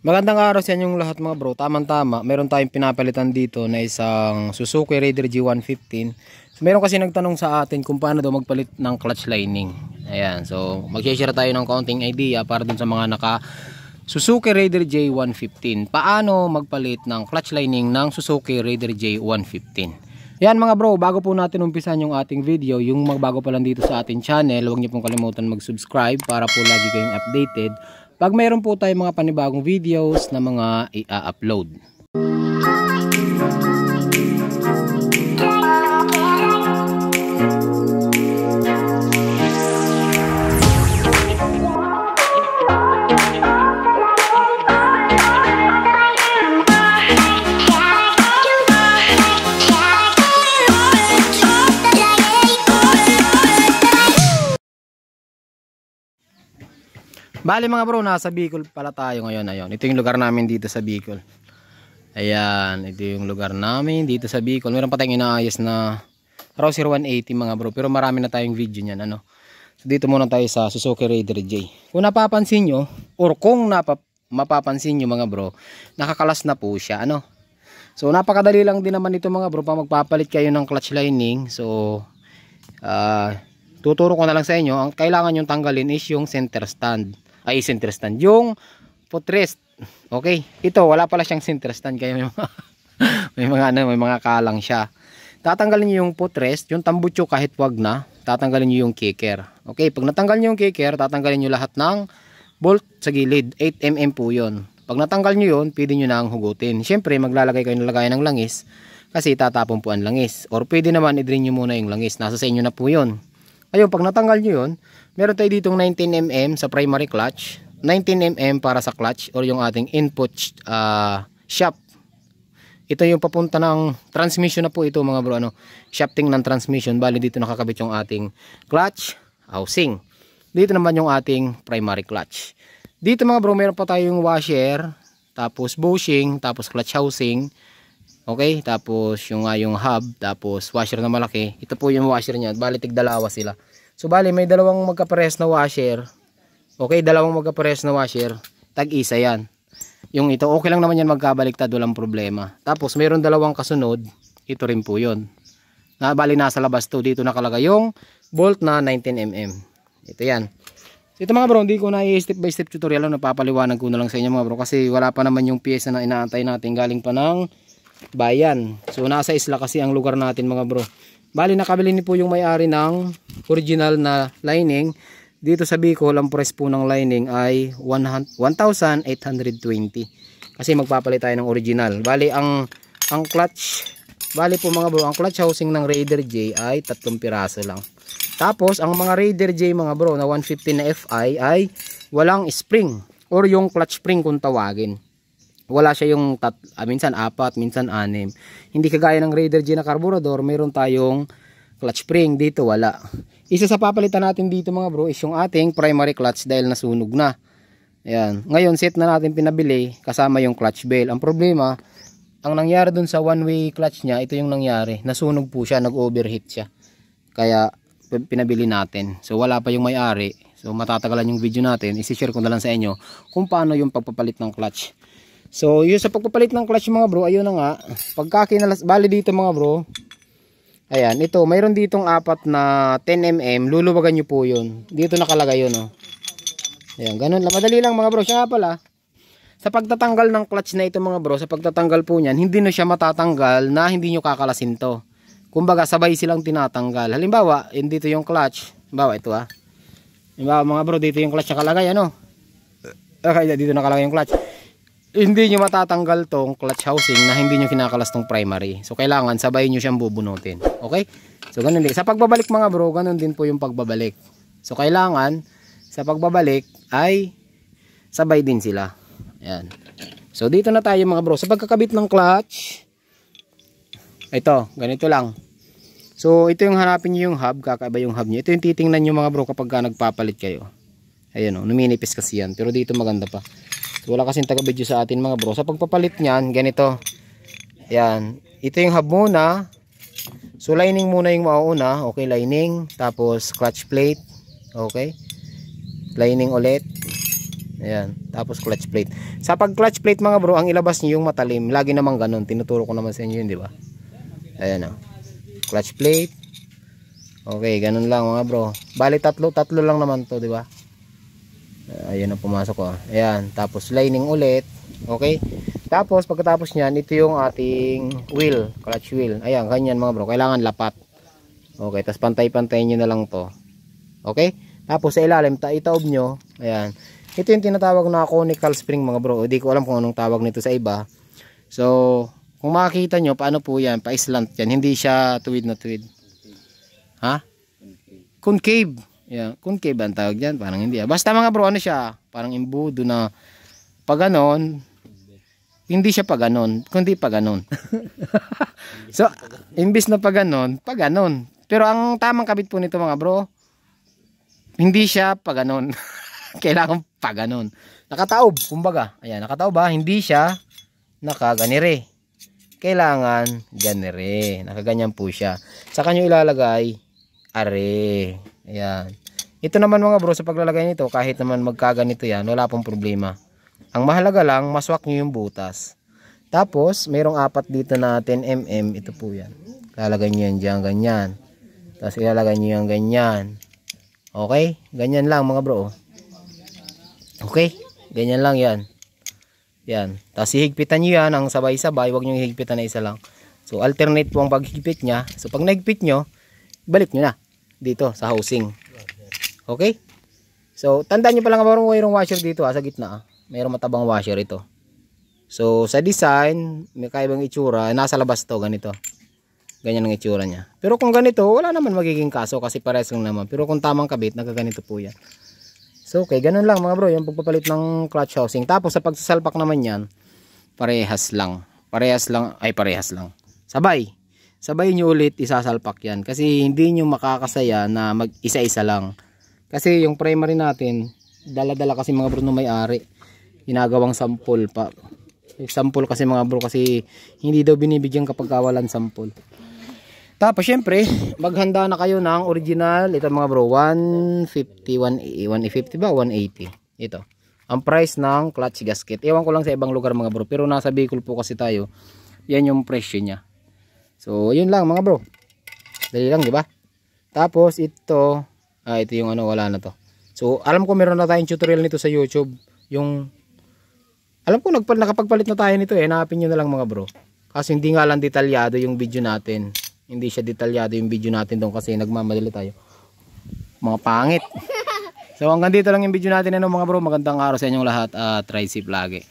Magandang araw sa inyong lahat mga bro. Tama-tama, meron tayong pinapalitan dito na isang Suzuki Raider G115. So, meron kasi nagtanong sa atin kung paano daw magpalit ng clutch lining. Ayan, so mag-share tayo ng kaunting idea para dun sa mga naka Suzuki Raider J115. Paano magpalit ng clutch lining ng Suzuki Raider J115. Yan mga bro, bago po natin umpisan yung ating video, yung magbago pa lang dito sa ating channel, huwag niyo pong kalimutan mag-subscribe para po lagi kayong updated pag mayroon po tayong mga panibagong videos na mga i-upload. Bali mga bro, nasa Bicol pala tayo ngayon. Ayun, ito yung lugar namin dito sa Bicol. Ayan, ito yung lugar namin dito sa Bicol. Meron pa tayong inaayos na Rouser 180 mga bro, pero marami na tayong video niyan, ano. So dito muna tayo sa Suzuki Raider J. Kung napapansin nyo, or kung mapapansin nyo mga bro, nakakalas na po siya, ano. So napakadali lang din naman ito mga bro, pag magpapalit kayo ng clutch lining. So tuturo ko na lang sa inyo, ang kailangan nyo tanggalin is yung center stand. Yung footrest. Okay, ito wala pala siyang center stand, kaya may mga kalang siya. Tatanggalin niyo yung footrest, yung tambutso kahit wag na, tatanggalin niyo yung kicker. Okay, pag natanggal niyo yung kicker, tatanggalin niyo lahat ng bolt sa gilid. 8mm po 'yon. Pag natanggal niyo 'yon, pwede niyo nang hugutin. Syempre, maglalagay kayo ng lagayan ng langis kasi tatapon po ang langis. Or pwede naman i-drain niyo muna yung langis. Nasa sa inyo na po 'yon. Ayun, pag natanggal niyo 'yon, meron tayo ditong 19mm sa primary clutch, 19mm para sa clutch or yung ating input shaft. Ito yung papunta ng transmission na po ito mga bro, ano, shafting ng transmission. Bali dito nakakabit yung ating clutch housing. Dito naman yung ating primary clutch. Dito mga bro, meron pa tayong washer, tapos bushing, tapos clutch housing. Okay, tapos yung hub, tapos washer na malaki. Ito po yung washer niya. Bali tig-dalawa sila. So bali may dalawang magkapares na washer. Okay, dalawang magkapares na washer. Tag-isa yan. Yung ito, okay lang naman yan magkabaliktad, walang problema. Tapos mayroon dalawang kasunod. Ito rin po yun. Bali nasa labas to. Dito nakalagay yung bolt na 19mm. Ito yan. So ito mga bro, hindi ko na i-step by step tutorial. Napapaliwanag ko na lang sa inyo mga bro. Kasi wala pa naman yung pyesa na inaantay natin. Galing pa ng bayan. So nasa isla kasi ang lugar natin mga bro. Bali nakabili ni po yung may-ari ng original na lining. Dito sa Bicol, ang price po ng lining ay 1,820. Kasi magpapalit tayo ng original. Bali ang clutch, bali po mga bro, ang clutch housing ng Raider J ay 3 piraso lang. Tapos ang mga Raider J mga bro na 150 na FI ay walang spring or yung clutch spring kung tawagin. Wala siya yung minsan 4, minsan 6. Hindi kagaya ng Raider J na carburetor, meron tayong clutch spring. Dito wala. Isa sa papalitan natin dito mga bro is yung ating primary clutch dahil nasunog na. Ayan. Ngayon set na natin pinabili kasama yung clutch bell. Ang problema, ang nangyari dun sa one way clutch niya, ito yung nangyari. Nasunog po siya, nag-overheat siya. Kaya pinabili natin. So wala pa yung may-ari. So matatagalan yung video natin. I-share ko na lang sa inyo kung paano yung pagpapalit ng clutch. So yung sa pagpapalit ng clutch mga bro, ayun na nga. Pagka bali dito mga bro, ayan, ito, mayroon ditong 4 na 10mm, luluwagan nyo po yun. Dito nakalagay yun, oh. Ayan, ganun lang. Madali lang mga bro. Siya nga pala, sa pagtatanggal ng clutch na ito mga bro, sa pagtatanggal po niyan, hindi na siya matatanggal na hindi nyo kakalasin to. Kumbaga, sabay silang tinatanggal. Halimbawa, dito yung clutch. Halimbawa, ito halimbawa mga bro, dito yung clutch nakalagay, ano? Okay, dito nakalagay yung clutch. Hindi nyo matatanggal tong clutch housing na hindi nyo kinakalas tong primary. So kailangan sabay nyo siyang bubunutin. Okay? So ganun din. Sa pagbabalik mga bro, ganun din po yung pagbabalik. So kailangan sa pagbabalik ay sabay din sila. Ayan. So dito na tayo mga bro. Sa pagkakabit ng clutch, ito, ganito lang. So ito yung hanapin nyo yung hub, kakaiba yung hub nyo. Ito yung titingnan nyo mga bro kapag nagpapalit kayo. Ayan o, numinipis kasi yan. Pero dito maganda pa. Wala kasing taga-video sa atin mga bro. Sa pagpapalit niyan, ganito. Ayan. Ito yung hub muna. So lining muna yung mauuna. Okay, lining. Tapos clutch plate. Okay. Lining ulit. Ayan, tapos clutch plate. Sa pag clutch plate mga bro, ang ilabas niyo yung matalim. Lagi naman ganun, tinuturo ko naman sa inyo yun, di ba? Ayan o. Clutch plate. Okay, ganun lang mga bro. Bali tatlo lang naman to, di ba? Ayun ang pumasok ko. Ayan, tapos lining ulit. Okay? Tapos pagkatapos niyan, ito yung ating wheel, clutch wheel. Ayan, ganyan mga bro. Kailangan lapat. Okay, tapos pantay-pantayin niyo na lang to. Okay? Tapos sa ilalim, itaob nyo. Ayan. Ito yung tinatawag na conical spring mga bro. Hindi ko alam kung anong tawag nito sa iba. So, kung makikita nyo, paano po yan? Pa-slant yan. Hindi siya tuwid na tuwid. Ha? Concave. Yan. Concave ang tawag dyan. Parang hindi. Basta mga bro, ano siya? Parang imbudo na pag ganon. Hindi siya pag ganon. Kundi pag ganon. So, imbis na pag ganon, pag ganon. Pero ang tamang kabit po nito mga bro, hindi siya pag ganon. Kailangan pag ganon. Nakataob, kumbaga. Ayan, nakataob ba? Hindi siya nakaganire. Kailangan ganire. Nakaganyan po siya. Saka nyo ilalagay are. Ayan. Ito naman mga bro, sa paglalagay nito, kahit naman magkaganito yan, wala pong problema. Ang mahalaga lang, maswak nyo yung butas. Tapos, mayroong apat dito na 10mm. Ito po yan. Ilalagay nyo yan dyan, ganyan. Tapos ilalagay nyo yan ganyan. Okay? Ganyan lang mga bro. Okay? Ganyan lang yan. Yan. Tapos hihigpitan nyo yan ang sabay-sabay. Huwag nyo hihigpitan na isa lang. So alternate po ang paghigpit nya. So pag nahigpit nyo, balik nyo na. Dito sa housing. Okay? So tandaan nyo pa lang mayroong washer dito sa gitna. Mayroong matabang washer ito. So sa design, may kaibang itsura. Nasa labas to ganito. Ganyan ang itsura nya. Pero kung ganito, wala naman magiging kaso kasi parehas lang naman. Pero kung tamang kabit, nagaganito po yan. So, okay, ganun lang mga bro, yung pagpapalit ng clutch housing. Tapos sa pagsasalpak naman yan, parehas lang. Parehas lang. Sabay. Sabay nyo ulit isasalpak yan. Kasi hindi nyo makakasaya na mag-isa-isa lang. Kasi yung primary natin, dala-dala kasi mga bro na may-ari. Ginagawang sample pa. Sample kasi mga bro, kasi hindi daw binibigyan kapag kawalan sample. Tapos syempre, maghanda na kayo ng original. Ito mga bro, 150 ba? 180. Ito. Ang price ng clutch gasket. Ewan ko lang sa ibang lugar mga bro. Pero nasa Bicol po kasi tayo. Yan yung presyo niya. So, yun lang mga bro. Dali lang, di ba? Tapos ito. Ito yung ano, wala na to. So, alam ko meron na tayong tutorial nito sa YouTube. Yung, alam ko nakapagpalit na tayo nito eh. Hanapin nyo na lang mga bro. Kasi hindi nga lang detalyado yung video natin. Hindi siya detalyado yung video natin doon kasi nagmamadali tayo. Mga pangit. So hanggang dito lang yung video natin mga bro. Magandang araw sa inyong lahat at try safe lagi.